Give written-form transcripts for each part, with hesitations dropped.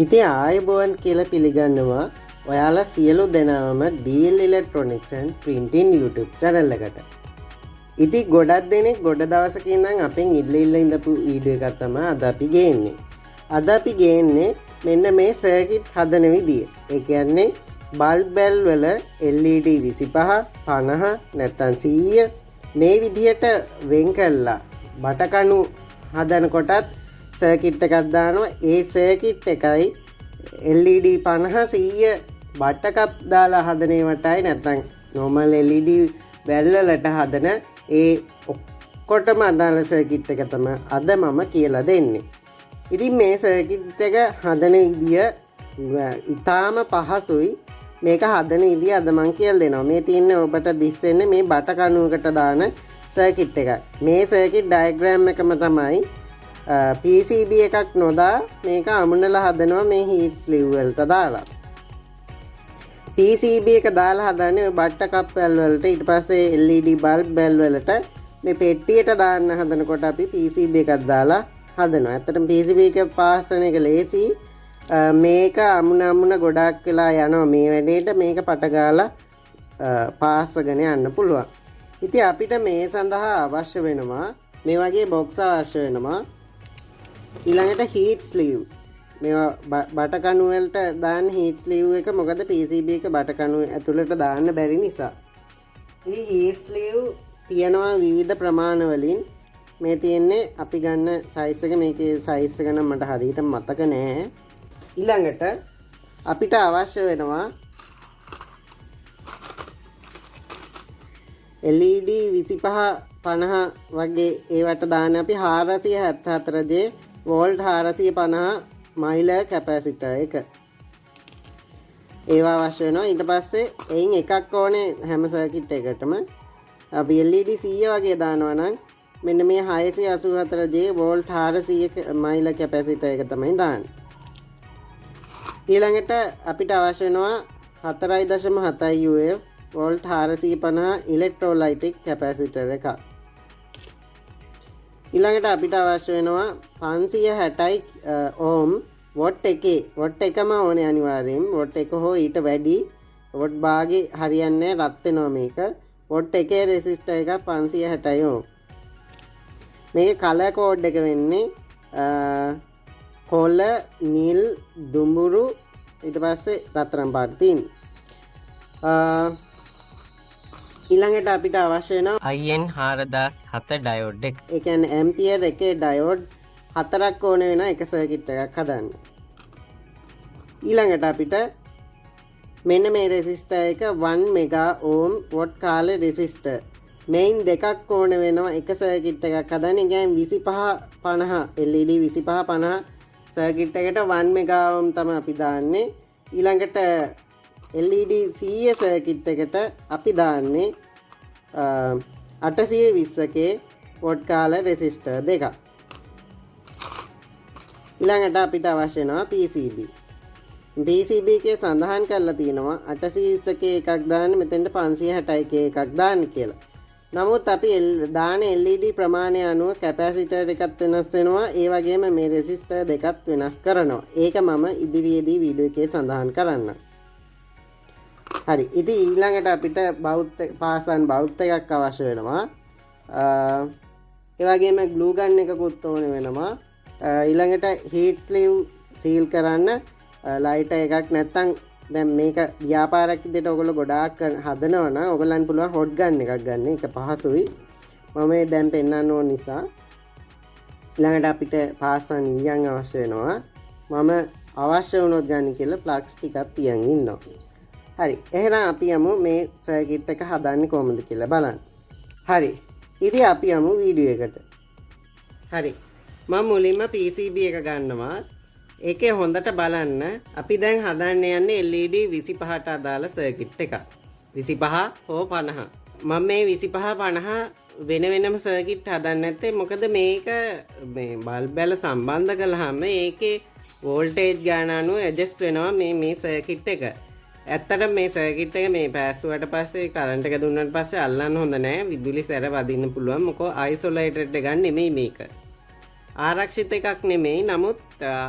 ඉතින් ආයුබෝවන් කියලා පිළිගන්නවා ඔයාලා සියලු දෙනාම DL Electronics and Printing YouTube channel එකට. ඉතින් ගොඩක් දෙනෙක් ගොඩ දවසක ඉඳන් අපෙන් ඉල්ල ඉඳපු වීඩියෝ එකක් තමයි අද අපි ගේන්නේ. අද අපි ගේන්නේ මෙන්න මේ සර්කිට් හදන විදිය. ඒ කියන්නේ බල්බ් බැල් වල LED 25 50 නැත්නම් 100 මේ විදියට වෙන් කළා බටකණු හදනකොටත් සර්කිට් එකක් දානවා. ඒ සර්කිට් එකයි LED 50 100 බට්ටකප් දාලා හදන ඒවටයි නැත්නම් normal LED බැල් වලට හදන ඒ ඔක්කොටම අදාළ සර්කිට් එක තමයි අද මම කියලා දෙන්නේ. ඉතින් මේ සර්කිට් එක හදන විදිය ඉතාම පහසුයි. මේක හදන විදිය අද මම කියලා දෙනවා. මේ තියෙන්නේ ඔබට දිස්සෙන්නේ මේ බටකණුවකට දාන සර්කිට් එක. මේ සර්කිට් ඩයග්‍රෑම් එකම තමයි PCB එකක් නොදා මේක අමුණලා හදනවා මේ හීට් ස්ලිව් වලට දාලා. PCB එක දාලා හදන්නේ බට්ටකප් බැල් වලට. ඊට පස්සේ LED බල්බ් බැල් වලට මේ පෙට්ටියට දාන්න හදනකොට අපි PCB එකක් දාලා හදනවා. ඇත්තටම PCB එක පාස් කරන එක ලේසි. මේක අමුණ ගොඩක් වෙලා යනවා මේ වැඩේට. මේක පට ගාලා පාස්ගෙන යන්න පුළුවන්. ඉතින් අපිට මේ සඳහා අවශ්‍ය වෙනවා මේ වගේ බොක්ස් අවශ්‍ය වෙනවා. ඊළඟට හීට් ස්ලිව්. මේවා බටකණු වලට දාන්න හීට් ස්ලිව් එක මොකද PCB එක බටකණු ඇතුළට දාන්න බැරි නිසා. ඉතින් හීට් ස්ලිව් තියෙනවා විවිධ ප්‍රමාණ වලින්. මේ තියෙන්නේ අපි ගන්න සයිස් එක. මේකේ සයිස් එක නම් මට හරියට මතක නෑ. ඊළඟට අපිට අවශ්‍ය වෙනවා LED 25 50 වගේ ඒවට දාන්න අපි 474J වෝල්ට් 450 මයිල කැපැසිටර් එක. ඒවා අවශ්‍ය වෙනවා. ඊට පස්සේ එයින් එකක් ඕනේ හැම සර්කිට් එකටම. අපි LED 100 වගේ දානවා නම් මෙන්න මේ 684J වෝල්ට් 400 මයිල කැපැසිටර් එක තමයි දාන්නේ. ඊළඟට අපිට අවශ්‍ය වෙනවා 4.7 UF වෝල්ට් 450 ඉලෙක්ට්‍රෝලයිටික් කැපැසිටර් එකක්. ඊළඟට අපිට අවශ්‍ය වෙනවා 560 ඕම් වොට් එකේ වොට් එකම ඕනේ අනිවාර්යෙන්. වොට් එක හෝ ඊට වැඩි වොට් භාගේ හරියන්නේ රත් වෙනවා මේක. වොට් එකේ රෙසිස්ටර් එක 560 ඕම්. මේකේ කලර් කෝඩ් එක වෙන්නේ කොළ නිල් දුඹුරු ඊට පස්සේ රත්තරන් පාට තියෙනවා. ඊළඟට අපිට අවශ්‍ය වෙනවා IN 4007 ඩයෝඩ් එක. ඒ කියන්නේ ඇම්පියර් එකේ ඩයෝඩ් 4ක් ඕන වෙනවා එක සර්කිට් එකක් හදන්න. ඊළඟට අපිට මෙන්න මේ රෙසිස්ටර් එක 1 මෙගා ඕම් වොට් කාලේ රෙසිස්ටර්. මේන් දෙකක් ඕන වෙනවා එක සර්කිට් එකක් හදන්න. ඒ කියන්නේ 25 50 LED 25 50 සර්කිට් එකට 1 මෙගා ඕම් තමයි අපි දාන්නේ. ඊළඟට LED 100 සර්කිට් එකට අපි දාන්නේ 820k වොට් කාල රෙසිස්ටර් දෙකක්. ඊළඟට අපිට අවශ්‍ය වෙනවා PCB. PCB එකේ සඳහන් කරලා තියෙනවා 820k එකක් දාන්න මෙතෙන්ට 560k එකක් දාන්න කියලා. නමුත් අපි දාන LED ප්‍රමාණය අනුව කැපැසිටර් එකත් වෙනස් වෙනවා. ඒ වගේම මේ රෙසිස්ටර් දෙකත් වෙනස් කරනවා. ඒක මම ඉදිරියේදී වීඩියෝ එකේ සඳහන් කරන්නම්. හරි. ඉතින් ඊළඟට අපිට පාසන් බවුත් එකක් අවශ්‍ය වෙනවා. ඒ වගේම ග්ලූ ගන් එකකුත් ඕනේ වෙනවා. ඊළඟට හීට් ස්ලිව් සීල් කරන්න ලයිටර් එකක් නැත්තම් දැන් මේක ව්‍යාපාරයක් විදිහට ඔයගොල්ලෝ ගොඩාක් හදනවා නම් ඔයගලන් පුළුවන් හොට් ගන් එකක් ගන්න. ඒක පහසුයි. මම මේ දැන් පෙන්නන්න ඕන නිසා. ඊළඟට අපිට පාසන් ඊයන් අවශ්‍ය වෙනවා. මම අවශ්‍ය වුණොත් ගන්න කියලා ප්ලග්ස් ටිකක් තියන් ඉන්නවා. හරි. එහෙනම් අපි යමු මේ සර්කිට් එක හදන්නේ කොහොමද කියලා බලන්න. හරි. ඉතින් අපි යමු වීඩියෝ එකට. හරි. මම මුලින්ම PCB එක ගන්නවා. ඒකේ හොඳට බලන්න අපි දැන් හදන්න යන්නේ LED 25ට අදාළ සර්කිට් එකක්. 25 හෝ 50. මම මේ 25 50 වෙන වෙනම සර්කිට් හදන්න නැත්තේ මොකද මේක මේ බල්බ් වල සම්බන්ධ කළාම ඒකේ වෝල්ටේජ් ගාන අනුව ඇඩ්ජස්ට් වෙනවා මේ සර්කිට් එක. ඇත්තටම මේ සර්කිට් එක මේ පැස්සුවට පස්සේ කරන්ට් එක දුන්නාට පස්සේ අල්ලන්න හොඳ නැහැ. විදුලි සැර වදින්න පුළුවන්. මොකෝ අයිසොලේටඩ් එක ගන්න නෙමෙයි මේක. ආරක්ෂිත එකක් නෙමෙයි. නමුත්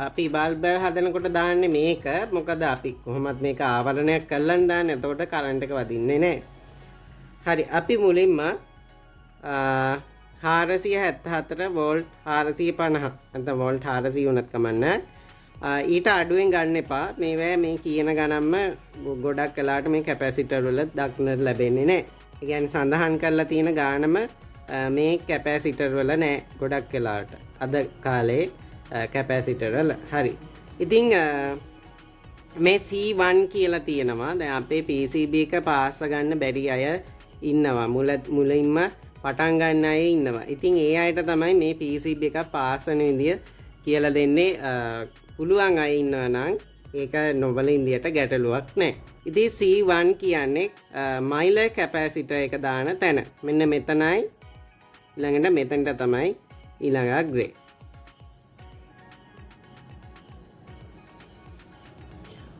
අපි බල්බ් හදනකොට දාන්නේ මේක. මොකද අපි කොහොමත් මේක ආවරණයක් කරලා දාන්නේ. එතකොට කරන්ට් එක වදින්නේ නැහැ. හරි අපි මුලින්ම 474 වෝල්ට් 450 නැත්නම් වෝල්ට් 400 උනත් කමන්නේ. ඊට අඩුවෙන් ගන්න එපා. මේ කියන ගණන්ම ගොඩක් වෙලාවට මේ කැපැසිටර් වල දක්නට ලැබෙන්නේ නැහැ. ඒ කියන්නේ සඳහන් කරලා තියෙන ගානම මේ කැපැසිටර් වල නැහැ ගොඩක් වෙලාවට. අද කාලේ කැපැසිටර් වල. හරි. ඉතින් මේ C1 කියලා තියෙනවා. දැන් අපේ PCB එක පාස්ස ගන්න බැරි අය ඉන්නවා. මුලින්ම පටන් ගන්න අය ඉන්නවා. ඉතින් ඒ අයට තමයි මේ PCB එක පාස් වෙන විදිය කියලා දෙන්නේ. පුළුවන් අය ඉන්නවා නම් ඒක නොබල ඉන්දියට ගැටලුවක් නැහැ. ඉතින් C1 කියන්නේ මයිලර් කැපැසිටර් එක දාන තැන. මෙන්න මෙතනයි ඊළඟට මෙතනට තමයි ඊළඟ ග්‍රේ.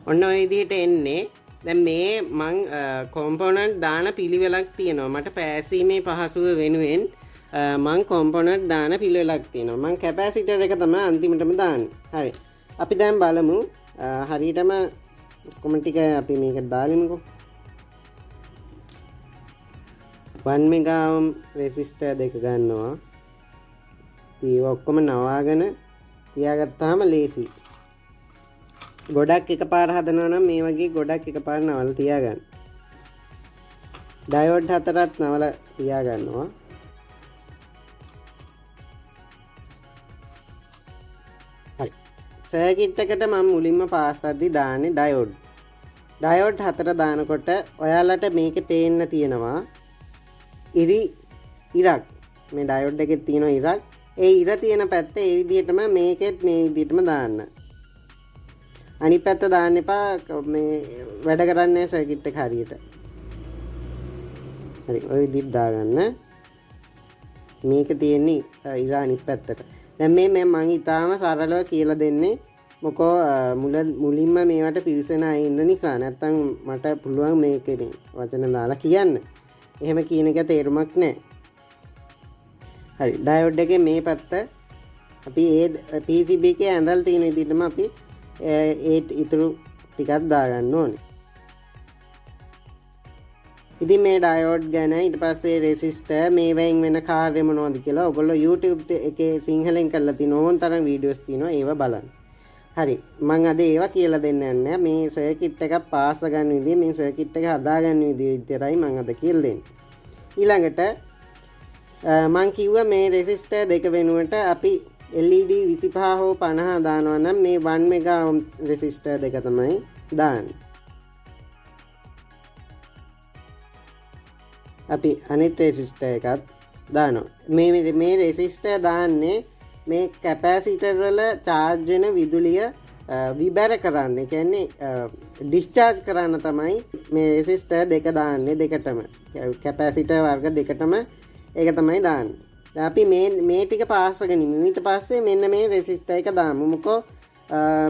ඔන්න ඔය විදිහට එන්නේ. දැන් මේ මං කොම්පොනන්ට් දාන පිළිවෙලක් තියෙනවා. මට පෑසීමේ පහසුව වෙනුවෙන් මං කොම්පොනන්ට් දාන පිළිවෙලක් තියෙනවා. මං කැපැසිටර් එක තමයි අන්තිමටම දාන්නේ. හරි. අපි දැන් බලමු හරියටම ඔක්කොම ටික අපි මේකට දාලිමුකෝ. 1 මෙගා ඕම් රෙසිස්ටර් දෙක ගන්නවා. ඒ ඔක්කොම නවාගෙන තියාගත්තාම ලේසි. ගොඩක් එකපාර හදනවා නම් මේ වගේ ගොඩක් එකපාර නවල තියාගන්න. ඩයෝඩ් 4ක් නවල තියාගන්නවා. හරි. සර්කිට් එකට මම මුලින්ම පාස් අද්දි දාන්නේ ඩයෝඩ්. ඩයෝඩ් 4 දානකොට ඔයාලට මේකේ පේන්න තියෙනවා ඉරක්. මේ ඩයෝඩ් එකේ තියෙන ඉරක්. ඒ ඉර තියෙන පැත්ත ඒ විදිහටම මේකෙත් මේ විදිහටම දාන්න. අනිත් පැත්ත දාන්න එපා. මේ වැඩ කරන්නේ සර්කිට් එක හරියට. හරි ඔය විදිහට දාගන්න. මේක තියෙන්නේ ඉර අනිත් පැත්තට. දැන් මේ මම ඊටාම සරලව කියලා දෙන්නේ. මොකෝ මුලින්ම මේවට පිවිසෙන අය ඉන්න නිසා. නැත්තම් මට පුළුවන් මේකේ වචන දාලා කියන්න. එහෙම කියන එක තේරුමක් නැහැ. හරි ඩයෝඩ් එකේ මේ පැත්ත අපි ඒ PCB එකේ ඇඳලා තියෙන විදිහටම අපි ඒ ඉතුරු ටිකක් දාගන්න ඕනේ. ඉතින් මේ ඩයෝඩ් ගැන ඊට පස්සේ රෙසිස්ටර් මේවෙන් වෙන කාර්ය මොනවද කියලා ඔයගොල්ලෝ YouTube එකේ සිංහලෙන් කරලා තියෙන ඕන තරම් වීඩියෝස් තියෙනවා ඒව බලන්න. හරි මම අද ඒවා කියලා දෙන්න යන්නේ. මේ සර්කිට් එක පාස් ගන්න විදිය මේ සර්කිට් එක හදා ගන්න විදිය විතරයි මම අද කියලා දෙන්නේ. ඊළඟට මම කිව්වා මේ රෙසිස්ටර් දෙක වෙනුවට අපි LED 25 හෝ 50 දානවා නම් මේ 1 මෙගා ඕම් රෙසිස්ටර් දෙක තමයි දාන්නේ. අපි අනිත් රෙසිස්ටර් එකත් දානවා. මේ රෙසිස්ටර් දාන්නේ මේ කැපැසිටර් වල charge වෙන විදුලිය විබර කරන්න. ඒ කියන්නේ discharge කරන්න තමයි මේ රෙසිස්ටර් දෙක දාන්නේ දෙකටම. කැපැසිටර් වර්ග දෙකටම ඒක තමයි දාන්නේ. අපි මේ ටික පාස් කරගනිමු. ඊට පස්සේ මෙන්න මේ රෙසිස්ටර් එක දාමු. මොකෝ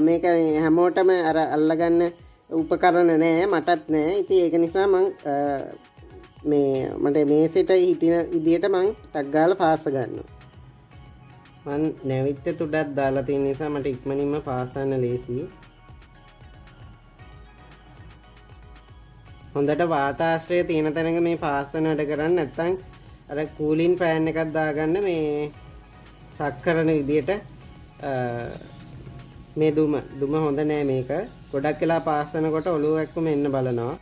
මේක හැමෝටම අර අල්ලගන්න උපකරණ නෑ මටත් නෑ. ඉතින් ඒක නිසා මම මට මේසෙට හිටින විදියට මම ටක් ගාලා පාස් ගන්නවා. මම නැවිත් තුඩක් දාලා තියෙන නිසා මට ඉක්මනින්ම පාස් ගන්න ලේසියි. හොඳට වාතාශ්‍රය තියෙන තැනක මේ පාස් වෙන වැඩ කරන්නේ නැත්නම් අර කූලින් ෆෑන් එකක් දාගන්න මේ සක්කරන විදියට මේ දුම හොඳ නෑ මේක. ගොඩක් වෙලා පාස් වෙනකොට ඔළුව එක්කම එන්න බලනවා.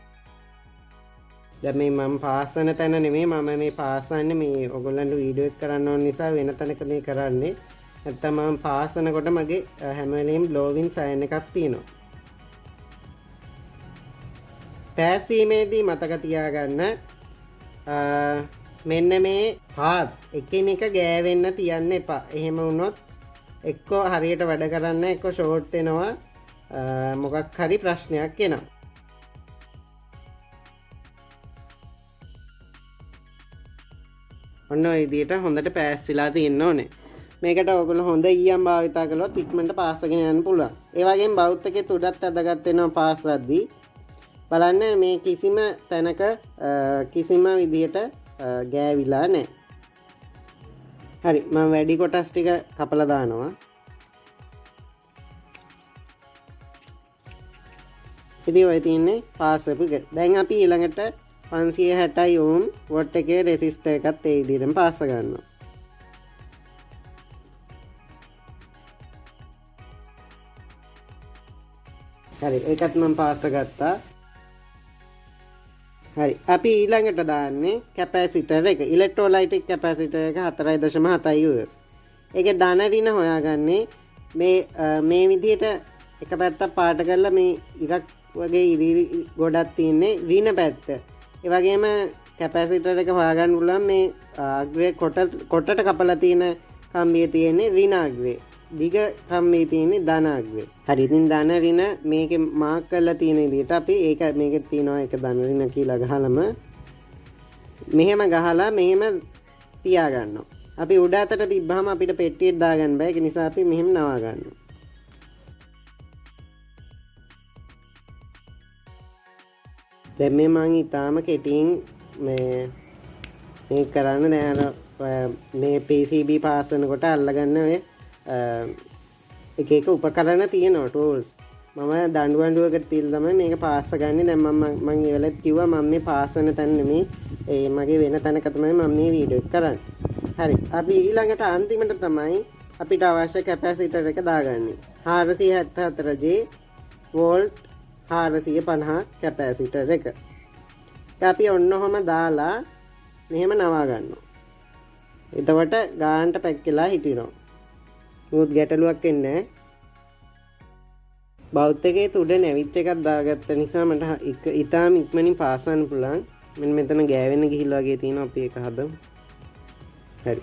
දැන් මේ මම පාස් වෙන තැන නෙමෙයි මම මේ පාස් වන්නේ මේ ඔයගොල්ලන්ට වීඩියෝ එක කරන්න ඕන නිසා වෙන තැනක මේ කරන්නේ. නැත්තම් මම පාස් වෙනකොට මගේ හැම වෙලේම බ්ලෝවින් ෆෑන් එකක් තියෙනවා. පෑසීමේදී මතක තියාගන්න මෙන්න මේ පාත් එකිනෙක ගෑවෙන්න තියන්න එපා. එහෙම වුණොත් එක්කෝ හරියට වැඩ කරන්න එක්කෝ ෂෝට් වෙනවා. මොකක් හරි ප්‍රශ්නයක් එනවා. ඔන්න ඔය විදිහට හොඳට පෑස්සිලා තියෙන්න ඕනේ. මේකට ඔයගොල්ලෝ හොඳ ඊයම් භාවිතා කළොත් ඉක්මනට පාස්ගෙන යන්න පුළුවන්. ඒ වගේම බවුත් එකේ තුඩත් අදගත් වෙනවා පාස්වද්දී. බලන්න මේ කිසිම තැනක කිසිම විදිහට ගෑවිලා නැහැ. හරි මම වැඩි කොටස් ටික කපලා දානවා. ඉතින් ඔය තියෙන්නේ පාස් එක. දැන් අපි ඊළඟට 560 ඕම් වොට් එකේ රෙසිස්ටර් එකත් ඒ විදිහටම පාස් ගන්නවා. හරි ඒකත් මම පාස් ගත්තා. හරි අපි ඊළඟට දාන්නේ කැපැසිටර් එක. ඉලෙක්ට්‍රෝලයිටික් කැපැසිටර් එක 4.7 ඔය. ඒකේ ධන ඍණ හොයාගන්නේ මේ විදිහට එක පැත්තක් පාට කරලා මේ ඉරක් වගේ ඉරි ගොඩක් තියෙන්නේ ඍණ පැත්ත. ඒ වගේම කැපැසිටර් එක හොයාගන්න පුළුවන් මේ අග්‍රේ කොටට කපලා තියෙන කම්බිය තියෙන්නේ ඍණ අග්‍රේ. දිග කම්බිය තියෙන්නේ ධන අග්‍රේ. හරි ඉතින් ධන ඍණ මේකේ මාක් කරලා තියෙන විදිහට අපි ඒක මේකේ තියෙනවා එක ධන ඍණ කියලා ගහලම මෙහෙම ගහලා මෙහෙම තියා ගන්නවා. අපි උඩ අතට තිබ්බහම අපිට පෙට්ටියට දාගන්න බෑ. ඒක නිසා අපි මෙහෙම නවා ගන්නවා. දැන් මේ මම ඊටාම කෙටියෙන් මේ කරන්න දැන් මේ PCB පාස් වෙනකොට අල්ලගන්න ඔය එක එක උපකරණ තියෙනවා ටූල්ස්. මම දඬුවඬුවකට තියලා තමයි මේක පාස් ගන්නේ. දැන් මම ඊවලත් කිව්වා මම මේ පාස් වෙන තැන නෙමෙයි ඒ මගේ වෙන තැනක තමයි මම මේ වීඩියෝ එක කරන්නේ. හරි අපි ඊළඟට අන්තිමට තමයි අපිට අවශ්‍ය කැපැසිටර් එක දාගන්නේ. 474J වෝල්ට් 450 කැපැසිටර් එක. අපි ඔන්න ඔහම දාලා මෙහෙම නවා ගන්නවා. එතකොට ගානට පැක්කලා හිටිනවා. මුත් ගැටලුවක් එන්නේ නැහැ. බෞද්ධ එකේ උඩ නැවිච් එකක් දාගත්ත නිසා මට ඉතාම ඉක්මනින් පාස් කරන්න පුළුවන්. මෙන්න මෙතන ගෑවෙන්න ගිහිල්ලා වගේ තියෙනවා. අපි ඒක හදමු. හරි.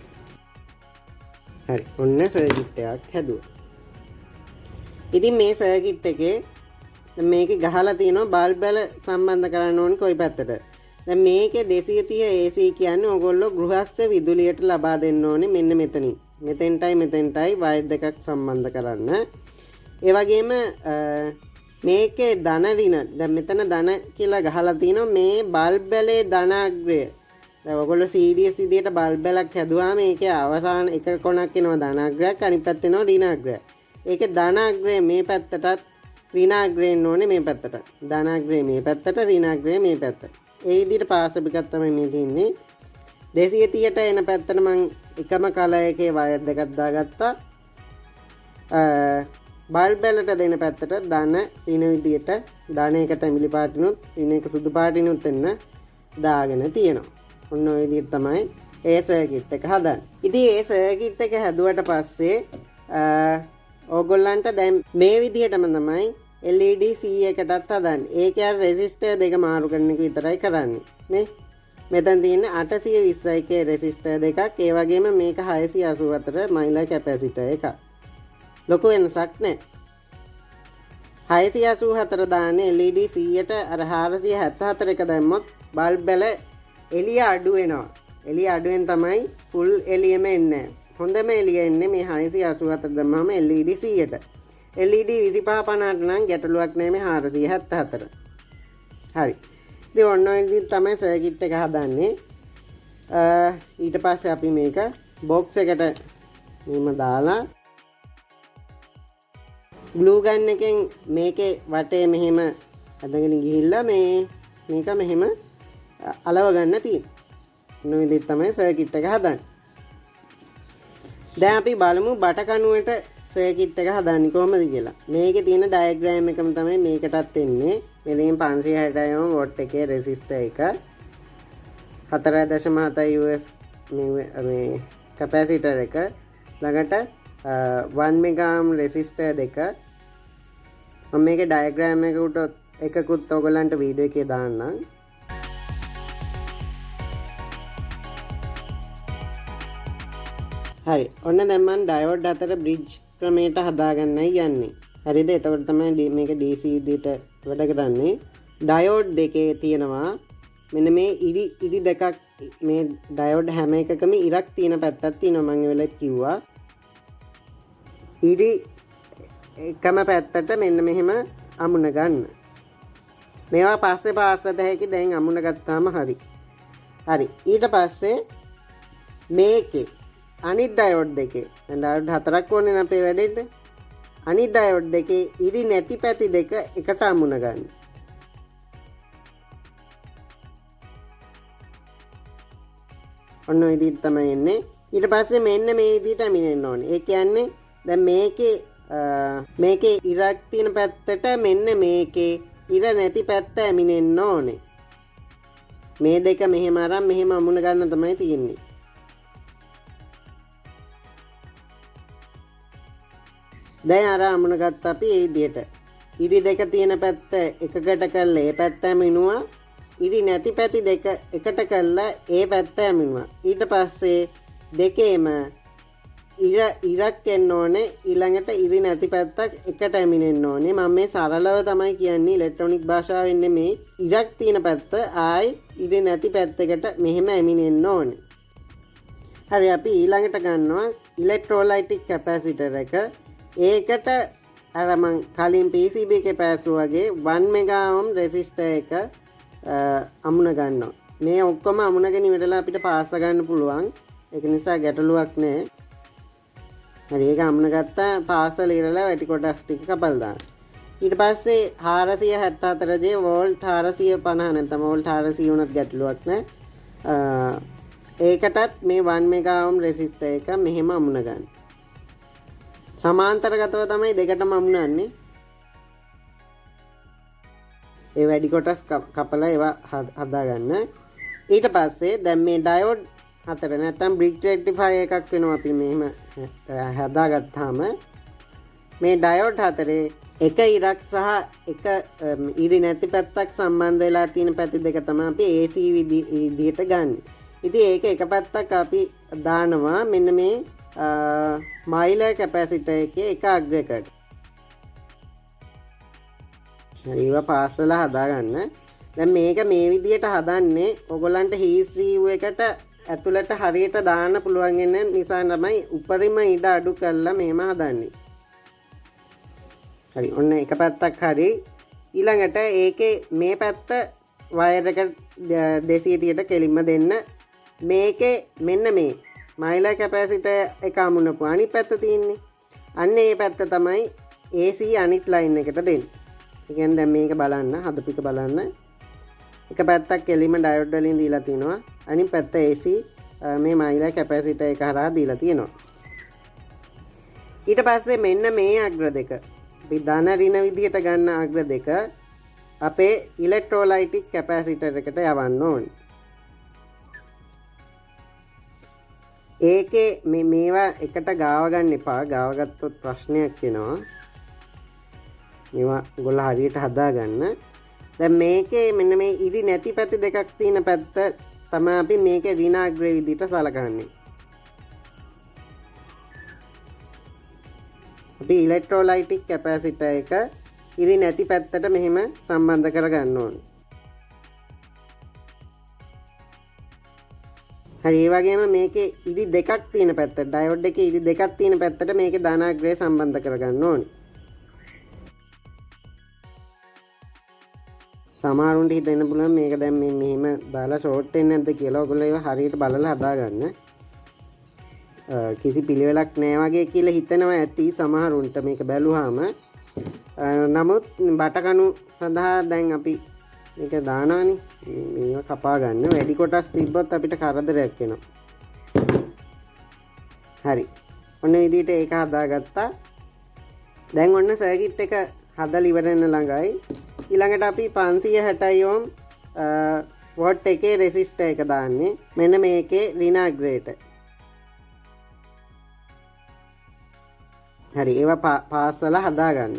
හරි. ඔන්න සර්කිට් එකක් හැදුවා. ඉතින් මේ සර්කිට් එකේ මේකේ ගහලා තියෙනවා බල්බ් වල සම්බන්ධ කරන්න ඕනේ කොයි පැත්තට. දැන් මේකේ 230 AC කියන්නේ ඕගොල්ලෝ ගෘහස්ත විදුලියට ලබා දෙන්න ඕනේ මෙන්න මෙතනින්. මෙතෙන්ටයි වයර් දෙකක් සම්බන්ධ කරන්න. ඒ වගේම මේකේ ධන ඍණ දැන් මෙතන ධන කියලා ගහලා තිනවා මේ බල්බ් වලේ ධනාග්‍රය. දැන් ඔයගොල්ලෝ සීරීස් විදියට බල්බ් එකක් හැදුවාම මේකේ අවසාන එක කොනක් එනවා ධනාග්‍රයක් අනිත් පැත්තේ එනවා ඍණාග්‍රය. ඒකේ ධනාග්‍රය මේ පැත්තටත් ඍණාග්‍රය එන්න ඕනේ මේ පැත්තට. ධනාග්‍රය මේ පැත්තට ඍණාග්‍රය මේ පැත්තට. ඒ විදිහට පාස් එකක් තමයි මේ තියෙන්නේ. 230ට එන පැත්තට මම එකම කලර් එකේ වයර් දෙකක් දාගත්තා. බල්බ් වලට දෙන පැත්තට ධන ඍණ විදියට ධන එක තැඹිලි පාටිනුත් ඍණ එක සුදු පාටිනුත් එන්න දාගෙන තියෙනවා. ඔන්න ඔය විදිහට තමයි ඒ සර්කිට් එක හදන්නේ. ඉතින් ඒ සර්කිට් එක හැදුවට පස්සේ ඕගොල්ලන්ට දැන් මේ විදිහටම තමයි LED C එකටත් හදන්නේ. ඒකේ අර රෙසිස්ටර් දෙක මාරු කරන එක විතරයි කරන්නේ. නේ? මෙතන තියෙන 820 කේ රෙසිස්ටර් දෙකක්. ඒ වගේම මේක 684 මයිලර් කැපැසිටර් එකක්. ලොකු වෙනසක් නැහැ. 684 දාන්නේ LED C යට අර 474 එක දැම්මොත් බල්බ් වල එළිය අඩු වෙනවා. එළිය අඩුවෙන් තමයි ෆුල් එළියෙම එන්නේ. හොඳම එළිය එන්නේ මේ 684 දැම්මම LED C යට. LED 2550ට නම් ගැටලුවක් නැහැ මේ 474. හරි. ඉතින් ඔන්න ඔය විදිහට තමයි සර්කිට් එක හදන්නේ. ඊට පස්සේ අපි මේක බොක්ස් එකට මෙහෙම දාලා ග්ලූ ගන් එකෙන් මේකේ වටේ මෙහෙම අදගෙන ගිහිල්ලා මේක මෙහෙම අලව ගන්න තියෙනවා. ඔන්න ඔය විදිහට තමයි සර්කිට් එක හදන්නේ. දැන් අපි බලමු බට කණුවට සර්කිට් එක හදන්නේ කොහොමද කියලා. මේකේ තියෙන ඩයග්‍රෑම් එකම තමයි මේකටත් එන්නේ. මෙතෙන් 560 වෝට් එකේ රෙසිස්ටර් එක 4.7 UF මේ කැපැසිටර් එක ළඟට 1 මෙගාම් රෙසිස්ටර් දෙක. මම මේකේ ඩයග්‍රෑම් එකකුත් ඔයගලන්ට වීඩියෝ එකේ දාන්නම්. හරි. ඔන්න දැන් මම ඩයෝඩ් අතර බ්‍රිජ් ක්‍රමයට හදාගන්නයි යන්නේ. හරිද? එතකොට තමයි මේක DC විදිහට වැඩ කරන්නේ. ඩයෝඩ් දෙකේ තියෙනවා මෙන්න මේ ඉරි දෙකක්. මේ ඩයෝඩ් හැම එකකම ඉරක් තියෙන පැත්තක් තියෙනවා. මම වෙලෙත් කිව්වා. ඉරි එකම පැත්තට මෙන්න මෙහෙම අමුණ ගන්න. මේවා පස්සේ පාස්සත හැකි. දැන් අමුණ ගත්තාම හරි. හරි. ඊට පස්සේ මේකේ අනිත් ඩයෝඩ් දෙකේ දැන් ඩයෝඩ් 4ක් ඕනේ නේ අපේ වැඩේට. අනිත් ඩයෝඩ් දෙකේ ඉරි නැති පැති දෙක එකට අමුණ ගන්න. ඔන්න ඔය විදිහට තමයි එන්නේ. ඊට පස්සේ මෙන්න මේ විදිහට ඇමිනෙන්න ඕනේ. ඒ කියන්නේ දැන් මේකේ ඉරක් තියෙන පැත්තට මෙන්න මේකේ ඉර නැති පැත්ත ඇමිනෙන්න ඕනේ. මේ දෙක මෙහෙම අරන් මෙහෙම අමුණ ගන්න තමයි තියෙන්නේ. දැන් අර අමුණ ගත්ත අපි මේ විදිහට. ඉරි දෙක තියෙන පැත්ත එකකට කරලා ඒ පැත්ත ඇමිනුවා. ඉරි නැති පැති දෙක එකට කරලා ඒ පැත්ත ඇමිනුවා. ඊට පස්සේ දෙකේම ඉරක් එන්න ඕනේ. ඊළඟට ඉරි නැති පැත්තක් එකට ඇමිනෙන්න ඕනේ. මම මේ සරලව තමයි කියන්නේ ඉලෙක්ට්‍රොනික භාෂාවෙන් නෙමෙයි. ඉරක් තියෙන පැත්ත ආයි ඉරි නැති පැත්තකට මෙහෙම ඇමිනෙන්න ඕනේ. හරි අපි ඊළඟට ගන්නවා ඉලෙක්ට්‍රෝලයිටික් කැපැසිටර් එක. ඒකට අර මං කලින් PCB එකේ පැසුවා වගේ 1 මෙගා ඕම් රෙසිස්ටර් එක අමුණ ගන්නවා. මේ ඔක්කොම අමුණගෙන ඉවරලා අපිට පාස් ගන්න පුළුවන්. ඒක නිසා ගැටලුවක් නැහැ. හරි ඒක අමුණ ගත්තා පාසල ඉරලා වැටි කොටස් ටික කපලා දාන්න. ඊට පස්සේ 474J වෝල්ට් 450 නැත්නම් වෝල්ට් 400 වුණත් ගැටලුවක් නැහැ. ඒකටත් මේ 1 මෙගා ඕම් රෙසිස්ටර් එක මෙහෙම අමුණ ගන්න. සමාන්තරගතව තමයි දෙකටම අමුණන්නේ. ඒ වැඩි කොටස් කපලා ඒවා හදා ගන්න. ඊට පස්සේ දැන් මේ ඩයෝඩ් හතර නැත්නම් බ්‍රික් රෙක්ටිෆයර් එකක් වෙනවා අපි මෙහෙම හදාගත්තාම මේ ඩයෝඩ් හතරේ එක ඉරක් සහ එක ඉරි නැති පැත්තක් සම්බන්ධ වෙලා තියෙන පැති දෙක තමයි අපි AC විදිහට ගන්න. ඉතින් ඒක එක පැත්තක් අපි දානවා මෙන්න මේ මයිලර් කැපැසිටර් එකේ එක අග්‍රයකට. හරි ඒවා පාස් වෙලා හදාගන්න. දැන් මේක මේ විදිහට හදන්නේ ඔයගොල්ලන්ට හීස් රීව් එකට ඇතුළට හරියට දාන්න පුළුවන් වෙන නිසා තමයි උපරිම ඉඩ අඩු කරලා මෙහෙම හදන්නේ. හරි ඔන්න එක පැත්තක් හරි. ඊළඟට ඒකේ මේ පැත්ත වයර් එක 230ට කෙලින්ම දෙන්න. මේකේ මෙන්න මේ මයිලර් කැපැසිටර් එක අමුණපු අනිත් පැත්ත තියෙන්නේ. අන්න ඒ පැත්ත තමයි AC අනිත් ලයින් එකට දෙන්නේ. ඒ කියන්නේ දැන් මේක බලන්න හදපු එක බලන්න. එක පැත්තක් කෙලින්ම ඩයෝඩ් වලින් දීලා තිනවා. අනිත් පැත්ත AC මේ මයිලර් කැපැසිටර් එක හරහා දීලා තියෙනවා. ඊට පස්සේ මෙන්න මේ අග්‍ර දෙක අපි ධන ඍණ විදිහට ගන්න අග්‍ර දෙක අපේ ඉලෙක්ට්‍රෝලයිටික් කැපැසිටර් එකට යවන්න ඕනේ. ඒකේ මේවා එකට ගාව ගන්න එපා. ගාව ගත්තොත් ප්‍රශ්නයක් වෙනවා. මේවා ඔයගොල්ලෝ හරියට හදාගන්න. දැන් මේකේ මෙන්න මේ ඉරි නැති පැති දෙකක් තියෙන පැත්ත තමයි අපි මේකේ ඍණ අග්‍රය විදිහට සලකන්නේ. අපි ඉලෙක්ට්‍රෝලයිටික් කැපැසිටර් එක ඉරි නැති පැත්තට මෙහෙම සම්බන්ධ කරගන්න ඕනේ. හරි ඒ වගේම මේකේ ඉරි දෙකක් තියෙන පැත්ත ඩයෝඩ් එකේ ඉරි දෙකක් තියෙන පැත්තට මේකේ ධනාග්‍රය සම්බන්ධ කරගන්න ඕනේ. සමහරුන්ට හිතෙන්න පුළුවන් මේක දැන් මේ මෙහෙම දාලා ෂෝට් වෙන්නේ නැද්ද කියලා. ඔයගොල්ලෝ ඒව හරියට බලලා හදාගන්න. කිසි පිළිවෙලක් නැහැ වගේ කියලා හිතනවා ඇති සමහරුන්ට මේක බැලුවාම. නමුත් බටකණු සඳහා දැන් අපි මේක දානවානේ. මේව කපා ගන්න. වැඩි කොටස් තිබ්බොත් අපිට කරදරයක් වෙනවා. හරි. ඔන්න විදිහට ඒක හදාගත්තා. දැන් ඔන්න සර්කිට් එක හදලා ඉවර වෙන ළඟයි. ඊළඟට අපි 560 ඕම් වෝට් එකේ රෙසිස්ටර් එක දාන්නේ. මෙන්න මේකේ ඍණ අග්‍රයට. හරි ඒවා පාස්සලා හදාගන්න.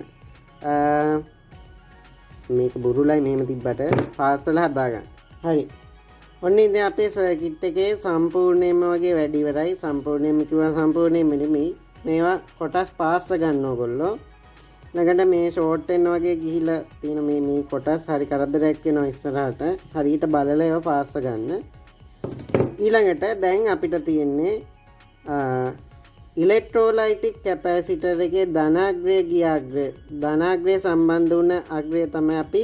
මේක බුරුලයි මෙහෙම තිබ්බට පාස්සලා හදාගන්න. හරි. ඔන්න ඉතින් අපේ සර්කිට් එකේ සම්පූර්ණයෙන්ම වගේ වැඩි ඉවරයි. සම්පූර්ණයෙන්ම කිව්වා සම්පූර්ණයෙන්ම නෙමෙයි. මේවා කොටස් පාස්ස ගන්න ඕගොල්ලෝ. ළඟට මේ ෂෝට් වෙන වගේ ගිහිලා තියෙන මේ කොටස් හරි කරදරයක් වෙනවා ඉස්සරහට. හරියට බලලා ඒවා පාස්ස ගන්න. ඊළඟට දැන් අපිට තියෙන්නේ ඉලෙක්ට්‍රෝලයිටික් කැපැසිටර් එකේ ධනාග්‍රය ගිය අග්‍රය. ධනාග්‍රය සම්බන්ධ වුණ අග්‍රය තමයි අපි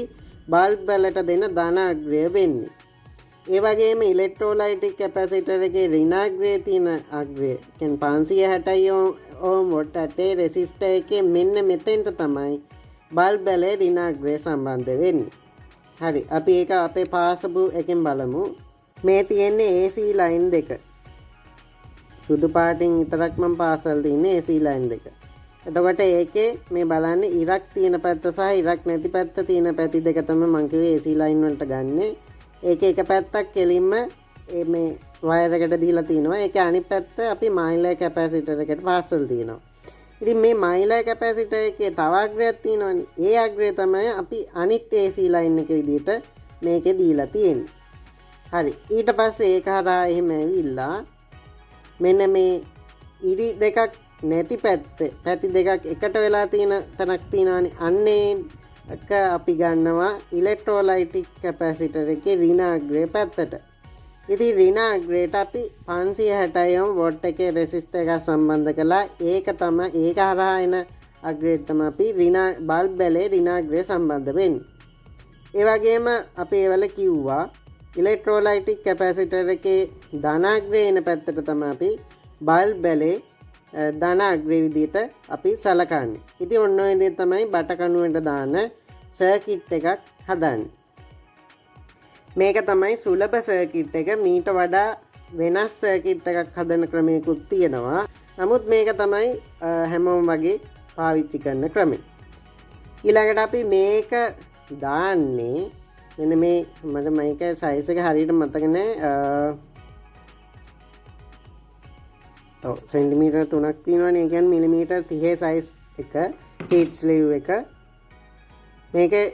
බල්බ් වලට දෙන ධනාග්‍රය වෙන්නේ. ඒ වගේම ඉලෙක්ට්‍රෝලයිටික් කැපැසිටර් එකේ ඍණාග්‍රේ තියෙන අග්‍රය කියන්නේ 560 ඕම් වොට් ඇටේ රෙසිස්ටර් එකේ මෙන්න මෙතෙන්ට තමයි බල්බ් බැලේ ඍණාග්‍රේ සම්බන්ධ වෙන්නේ. හරි අපි ඒක අපේ පාසපු එකෙන් බලමු. මේ තියෙන්නේ AC ලයින් දෙක. සුදු පාටින් විතරක් මම පාසල් තින්නේ AC ලයින් දෙක. එතකොට ඒකේ මේ බලන්න ඉරක් තියෙන පැත්ත සහ ඉරක් නැති පැත්ත තියෙන පැති දෙක තමයි මම කිව්වේ AC ලයින් වලට ගන්නෙ. ඒකේ එක පැත්තක් කෙලින්ම මේ වයර් එකට දීලා තිනවා. ඒකේ අනිත් පැත්ත අපි මයිලර් කැපැසිටර් එකට පාසල් තිනවා. ඉතින් මේ මයිලර් කැපැසිටර් එකේ තව අග්‍රයක් තියෙනවනේ. ඒ අග්‍රය තමයි අපි අනිත් AC ලයින් එක විදිහට මේකේ දීලා තියෙන්නේ. හරි. ඊට පස්සේ ඒක හරහා එහෙම ඇවිල්ලා මෙන්න මේ ඉරි දෙකක් නැති පැති දෙකක් එකට වෙලා තියෙන තැනක් තියෙනවානේ. අන්නේ එක අපි ගන්නවා ඉලෙක්ට්‍රෝලයිටික් කැපැසිටර් එකේ ඍණාග්‍රේ පැත්තට. ඉතින් ඍණාග්‍රේට අපි 560 ඕම් වොට් එකේ රෙසිස්ටර් එකක් සම්බන්ධ කළා. ඒක හරහා එන අග්‍රේට තමයි අපි බල්බ් බැලේ ඍණාග්‍රේ සම්බන්ධ වෙන්නේ. ඒ වගේම අපි ඒවල කිව්වා ඉලෙක්ට්‍රෝලයිටික් කැපැසිටර් එකේ ධනාග්‍රේ එන පැත්තට තමයි අපි බල්බ් බැලේ ධනාග්‍රේ විදිහට අපි සලකන්නේ. ඉතින් ඔන්න ඔය දේ තමයි බටකණුවට දාන සර්කිට් එකක් හදන්නේ. මේක තමයි සුලභ සර්කිට් එක. මීට වඩා වෙනස් සර්කිට් එකක් හදන ක්‍රමයකුත් තියෙනවා. නමුත් මේක තමයි හැමෝම වගේ පාවිච්චි කරන ක්‍රමය. ඊළඟට අපි මේක දාන්නේ මෙන්න මේ මට මේක සයිස් එක හරියට මතක නැහැ. සෙන්ටිමීටර් 3ක් තියෙනවනේ. ඒ කියන්නේ මිලිමීටර් 30 සයිස් එක හීට් ස්ලීව් එක. මේකේ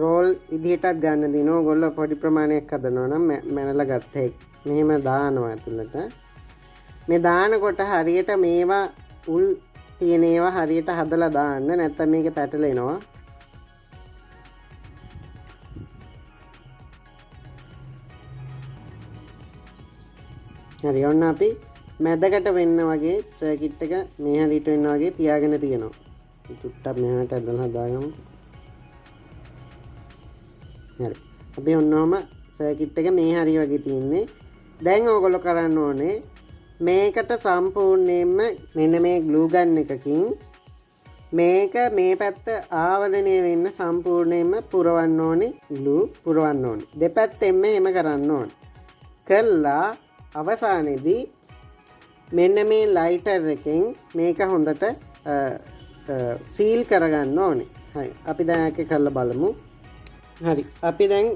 රෝල් විදිහටත් ගන්න දිනවා. ඔයගොල්ලෝ පොඩි ප්‍රමාණයක් හදනවා නම් මැනලා ගත්තා. මෙහෙම දානවා ඇතුළට. මේ දානකොට හරියට මේවා උල් තියෙන ඒවා හරියට හදලා දාන්න. නැත්නම් මේක පැටලෙනවා. හරි ඔන්න අපි මැදකට වෙන්න වගේ සර්කිට් එක මේ හරියට වෙන්න වගේ තියාගෙන තියෙනවා. චුට්ටක් මෙහාට ඇදලා දාගමු. හරි. අපි ඔන්නෝම සර්කිට් එක මේ හරිය වගේ තියෙන්නේ. දැන් ඕගොල්ලෝ කරන්න ඕනේ මේකට සම්පූර්ණයෙන්ම මෙන්න මේ ග්ලූ ගන් එකකින් මේක මේ පැත්ත ආවරණය වෙන්න සම්පූර්ණයෙන්ම පුරවන්න ඕනේ. ග්ලූ පුරවන්න ඕනේ. දෙපැත්තෙන්ම එහෙම කරන්න ඕනේ. කළා අවසානයේදී මෙන්න මේ ලයිටර් එකෙන් මේක හොඳට සීල් කරගන්න ඕනේ. හරි. අපි දැන් ඒක කරලා බලමු. හරි. අපි දැන්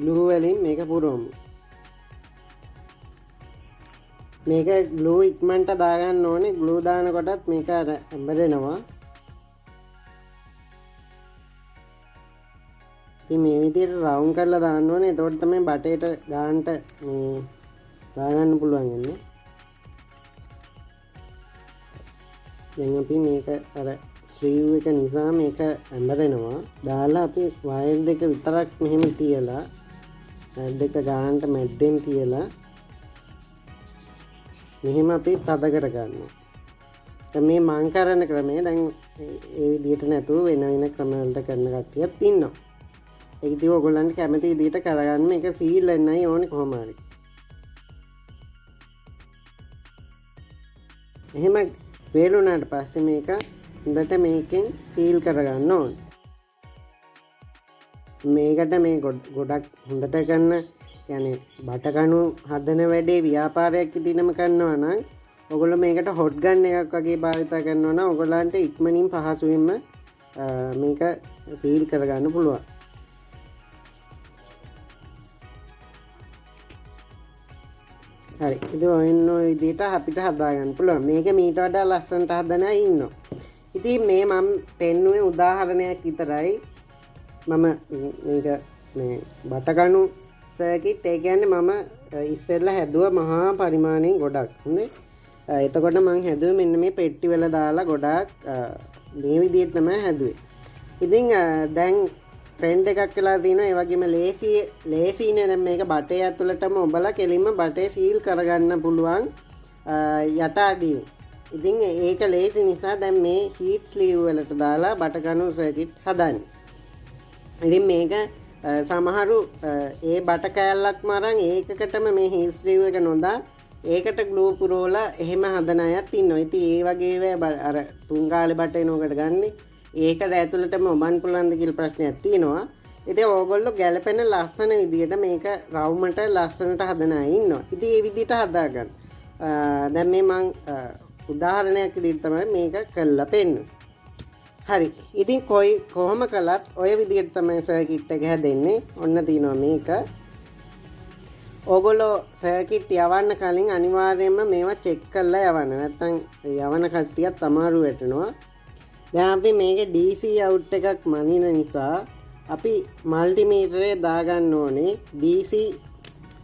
ග්ලූ වලින් මේක පුරවමු. මේක ග්ලූ ඉක්මනට දාගන්න ඕනේ. ග්ලූ දානකොටත් මේක ඇඹරෙනවා. ඉතින් මේ විදිහට රවුන්ඩ් කරලා දාන්න ඕනේ. එතකොට තමයි බටේට ගානට මේ දාගන්න පුළුවන් වෙන්නේ. දැන් අපි මේක අර ස්ලීව් එක නිසා මේක ඇඹරෙනවා. දාලා අපි වයර් දෙක විතරක් මෙහෙම තියලා වයර් දෙක ගානට මැද්දෙන් තියලා මෙහෙම අපි තද කරගන්නවා. දැන් මේ මං කරන ක්‍රමය දැන් ඒ විදිහට නැතුව වෙන වෙන ක්‍රම වලට කරන කට්ටියක් ඉන්නවා. ඒක ඉතින් ඔයගොල්ලන්ට කැමති විදිහට කරගන්න. මේක සීල් වෙන්නයි ඕනේ කොහොම හරි. එහෙම වේලුණාට පස්සේ මේක හොඳට මේකෙන් සීල් කරගන්න ඕනේ. මේකට මේ ගොඩක් හොඳට කරන يعني බටකණු හදන වැඩේ ව්‍යාපාරයක් විදිහටම කරනවා නම් ඔයගොල්ලෝ මේකට හොට් ගන් එකක් වගේ භාවිත කරනවා නම් ඔයගොල්ලන්ට ඉක්මනින් පහසුවෙන්ම මේක සීල් කරගන්න පුළුවන්. හරි. ඉතින් ඔන්න ඔය විදිහට අපිට හදාගන්න පුළුවන්. මේක මීට වඩා ලස්සනට හදන අය ඉන්නවා. ඉතින් මේ මම පෙන්නුවේ උදාහරණයක් විතරයි. මම මේක මේ බටකණු සර්කිට් ඒ කියන්නේ මම ඉස්සෙල්ලා හැදුවා මහා පරිමාණයෙන් ගොඩක්. හොඳේ. එතකොට මම හැදුවේ මෙන්න මේ පෙට්ටි වල දාලා ගොඩක් මේ විදිහට තමයි හැදුවේ. ඉතින් දැන් ට්‍රෙන්ඩ් එකක් වෙලා තිනවා. ඒ වගේම ලේසිනේ දැන් මේක බටේ ඇතුළටම ඔබලා කෙලින්ම බටේ සීල් කරගන්න පුළුවන් යට අඩිය. ඉතින් ඒක ලේසි නිසා දැන් මේ හීට් ස්ලීව් වලට දාලා බටකණු සර්කිට් හදන්නේ. ඉතින් මේක සමහරු ඒ බට කෑල්ලක් මරන් ඒකකටම මේ හිස්ට්‍රීව් එක නොදා ඒකට ග්ලූ පුරෝලා එහෙම හදන අයත් ඉන්නවා. ඉතින් ඒ වගේ අර තුන් කාලේ බට එනකොට ගන්න ඒකට ඇතුළටම ඔබන් පුළුවන්ද කියලා ප්‍රශ්නයක් තියෙනවා. ඉතින් ඕගොල්ලෝ ගැලපෙන ලස්සන විදියට මේක රවුමට ලස්සනට හදන අය ඉන්නවා. ඉතින් ඒ විදියට හදාගන්න. දැන් මේ මං උදාහරණයක් විදිහට තමයි මේක කළා පෙන්නුවේ. හරි. ඉතින් කොහොම කළත් ඔය විදිහට තමයි සර්කිට් එක හැදෙන්නේ. ඔන්න තියෙනවා මේක. ඕගොල්ලෝ සර්කිට් යවන්න කලින් අනිවාර්යයෙන්ම මේවා චෙක් කරලා යවන්න. නැත්නම් යවන කට්ටියත් අමාරු වෙටනවා. දැන් අපි මේකේ DC out එකක් මනින නිසා අපි මල්ටිමීටරේ දාගන්න ඕනේ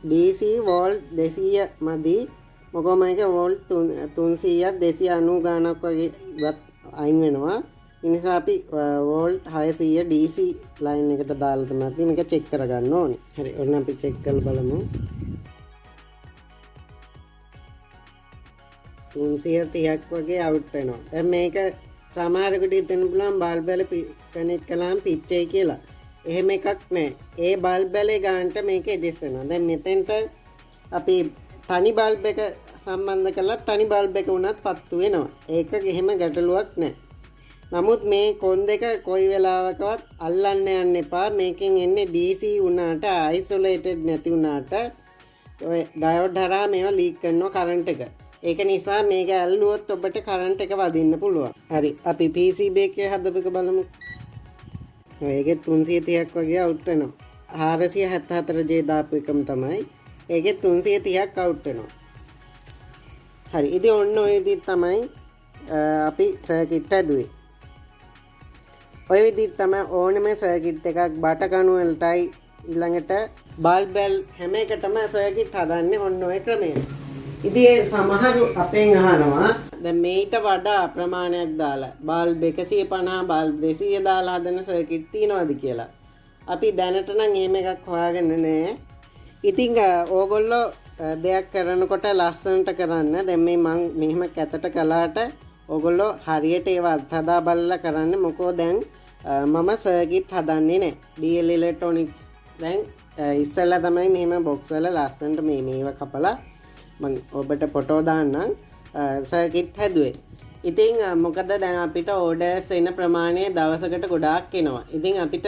DC වෝල්ට් 200 මදි. මොකද මේක වෝල්ට් 300ක් 290 ගානක් වගේ ඉවත් අයින් වෙනවා. ඒ නිසා අපි වෝල්ට් 600 DC ලයින් එකට දාලා තමයි අපි මේක චෙක් කරගන්න ඕනේ. හරි. ඔන්න අපි චෙක් කරලා බලමු. 330ක් වගේ අවුට් වෙනවා. දැන් මේක සමහරකට හිතෙන්න පුළුවන් බල්බ් වල කනෙක්ට් කළාම පිච්චෙයි කියලා. එහෙම එකක් නැහැ. ඒ බල්බ් වලේ ගානට මේක ඇඩ්ජස්ට් වෙනවා. දැන් මෙතෙන්ට අපි තනි බල්බ් එක සම්බන්ධ කළා තනි බල්බ් එක උනත් පත්තු වෙනවා. ඒක එහෙම ගැටලුවක් නැහැ. නමුත් මේ කොන් දෙක කොයි වෙලාවකවත් අල්ලන්න යන්න එපා. මේකෙන් එන්නේ DC වුණාට අයිසොලේටඩ් නැති වුණාට ඔය ඩයෝඩ් හරහා මේවා ලීක් කරනවා කරන්ට් එක. ඒක නිසා මේක ඇල්ලුවොත් ඔබට කරන්ට් එක වදින්න පුළුවන්. හරි. අපි PCB එකේ හදපු එක බලමු. ඒකේ 330ක් වගේ අවුට් වෙනවා. 474J දාපු එකම තමයි. ඒකේ 330ක් අවුට් වෙනවා. හරි. ඉතින් ඔන්න ඔය විදිහට තමයි අපි සර්කිට් හදුවේ. ඔය විදිහට තමයි ඕනෙම සර්කිට් එකක් බට කණු වලටයි ඊළඟට බල්බ් හැම එකටම සර්කිට් හදන්නේ ඔන්න ඔය ක්‍රමයට. ඉතින් සමහරු අපෙන් අහනවා දැන් මේට වඩා ප්‍රමාණයක් දාලා බල්බ් 150 බල්බ් 200 දාලා හදන සර්කිට් තියනවාද කියලා. අපි දැනට නම් එහෙම එකක් හොයාගෙන නැහැ. ඉතින් ඕගොල්ලෝ දෙයක් කරනකොට ලස්සනට කරන්න. දැන් මේ මම මෙහෙම කැතට කළාට ඕගොල්ලෝ හරියට ඒව අත්හදා බලලා කරන්න. මොකෝ දැන් මම සර්කිට් හදන්නේ නැහැ. DL Electronics දැන් ඉස්සෙල්ලා තමයි මෙහෙම බොක්ස් වල ලස්සනට මේව කපලා මම ඔබට ෆොටෝ දාන්නම් සර්කිට් හැදුවේ. ඉතින් මොකද දැන් අපිට ඕඩර්ස් එන ප්‍රමාණය දවසකට ගොඩාක් එනවා. ඉතින් අපිට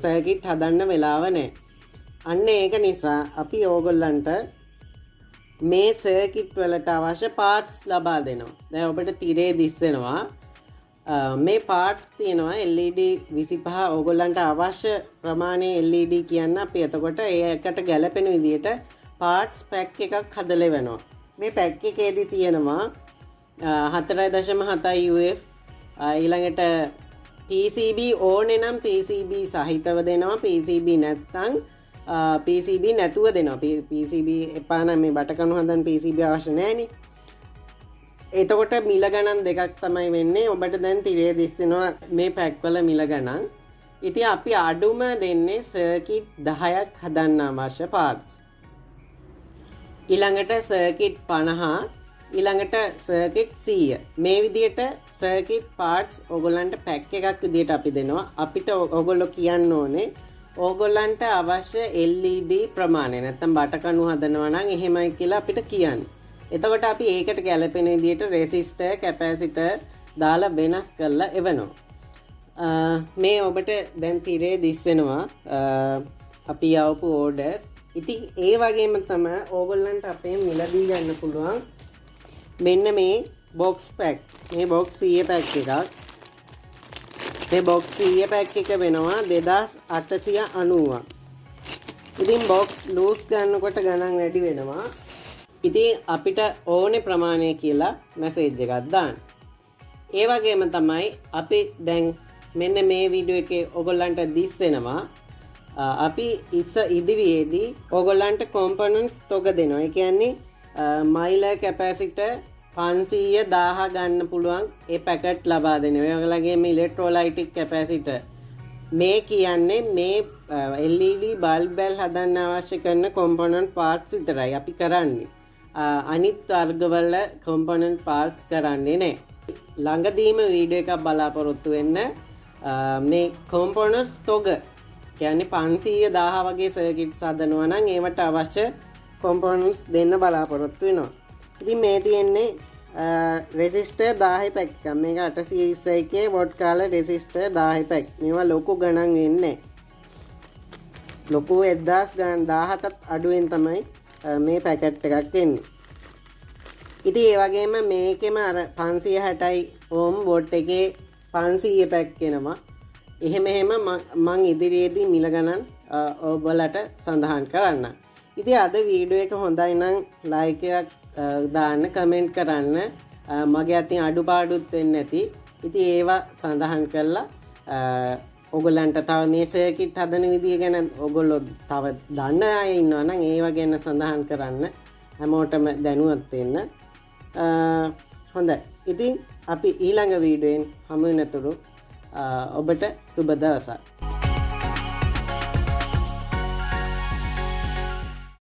සර්කිට් හදන්න වෙලාව නැහැ. අන්න ඒක නිසා අපි ඕගොල්ලන්ට මේ සර්කිට් වලට අවශ්‍ය පාර්ට්ස් ලබා දෙනවා. දැන් ඔබට තිරේ දිස්සෙනවා. මේ පාර්ට්ස් තියෙනවා LED 25 ඕගොල්ලන්ට අවශ්‍ය ප්‍රමාණයේ LED කියන්න අපි එතකොට ඒකට ගැලපෙන විදිහට පාර්ට්ස් පැක් එකක් හදලා වෙනවා. මේ පැක් එකේදී තියෙනවා 4.7 UF ඊළඟට PCB ඕනේ නම් PCB සහිතව දෙනවා. PCB නැත්නම් PCB නැතුව දෙනවා. PCB එපා නම් මේ බටකණු හදන්න PCB අවශ්‍ය නැහැනේ. එතකොට මිල ගණන් දෙකක් තමයි වෙන්නේ. ඔබට දැන් තිරේ දිස්නවා මේ පැක් වල මිල ගණන්. ඉතින් අපි අඩුම දෙන්නේ සර්කිට් 10ක් හදන්න අවශ්‍ය පාර්ට්ස්. ඊළඟට සර්කිට් 50 ඊළඟට සර්කිට් 100 මේ විදිහට සර්කිට් පාර්ට්ස් ඕගොල්ලන්ට පැක් එකක් විදිහට අපි දෙනවා. අපිට ඕගොල්ලෝ කියන්න ඕනේ ඕගොල්ලන්ට අවශ්‍ය LED ප්‍රමාණය නැත්නම් බටකණු හදනවා නම් එහෙමයි කියලා අපිට කියන්න. එතකොට අපි ඒකට ගැලපෙන විදිහට රෙසිස්ටර් කැපැසිටර් දාලා වෙනස් කරලා එවනවා. මේ ඔබට දැන් තිරේ දිස්සෙනවා අපි යවපු ඕඩර්ස්. ඉතින් ඒ වගේම තමයි ඕගොල්ලන්ට අපේ මිලදී ගන්න පුළුවන් මෙන්න මේ බොක්ස් පැක්. මේ බොක්ස් 100 පැක් එකක්. මේ බොක්ස් 100 පැක් එක වෙනවා 2890ක්. ඉතින් බොක්ස් ලූස් ගන්නකොට ගණන් වැඩි වෙනවා. ඉතින් අපිට ඕනේ ප්‍රමාණය කියලා මැසේජ් එකක් දාන්න. ඒ වගේම තමයි අපි දැන් මෙන්න මේ වීඩියෝ එකේ ඕගොල්ලන්ට දිස්සෙනවා අපි ඉදිරියේදී ඕගොල්ලන්ට කොම්පොනන්ට්ස් තොග දෙනවා. ඒ කියන්නේ මයිලර් කැපැසිටර් 500,000 ගන්න පුළුවන් ඒ පැකට් ලබා දෙනවා. ඒ වගේම ඉලෙක්ට්‍රෝලයිටික් කැපැසිටර් මේ කියන්නේ මේ LED බල්බ් වල හදන්න අවශ්‍ය කරන කොම්පොනන්ට් පාර්ට්ස් විතරයි අපි කරන්නේ. අනිත් වර්ගවල කොම්පොනන්ට් පාර්ට්ස් කරන්නේ නැහැ. ළඟදීම වීඩියෝ එකක් බලාපොරොත්තු වෙන්න මේ කොම්පොනන්ට්ස් තොග කියන්නේ 500 වගේ සර්කිට්ස් හදනවා නම් ඒවට අවශ්‍ය කොම්පොනන්ට්ස් දෙන්න බලාපොරොත්තු වෙනවා. ඉතින් මේ තියෙන්නේ රෙසිස්ටර් 10 පැක් එකක්. මේක 821 වොට් කාල රෙසිස්ටර් 10 පැක්. මේවා ලොකු ගණන් වෙන්නේ. ලොකු 1000 ගණන් 17ත් අඩුවෙන් තමයි මේ පැකට් එකක් එන්නේ. ඉතින් ඒ වගේම මේකෙම අර 560 ඕම් වොට් එකේ 500 පැක් එනවා. එහෙම මං ඉදිරියේදී මිල ගණන් ඔබලට සඳහන් කරන්න. ඉතින් අද වීඩියෝ එක හොඳයි නම් ලයික් එකක් දාන්න, කමෙන්ට් කරන්න. මගේ අතින් අඩුපාඩුත් වෙන්නේ නැති. ඉතින් ඒවා සඳහන් කරලා ඔයගොල්ලන්ට තව මේ සර්කිට් හදන විදිය ගැන ඔයගොල්ලෝ තව දන්න අය ඉන්නවා නම් ඒවා ගැන සඳහන් කරන්න. හැමෝටම දැනුවත් වෙන්න. හොඳයි. ඉතින් අපි ඊළඟ වීඩියෝෙන් හමු වෙනතුරු ඔබට සුබ දවසක්.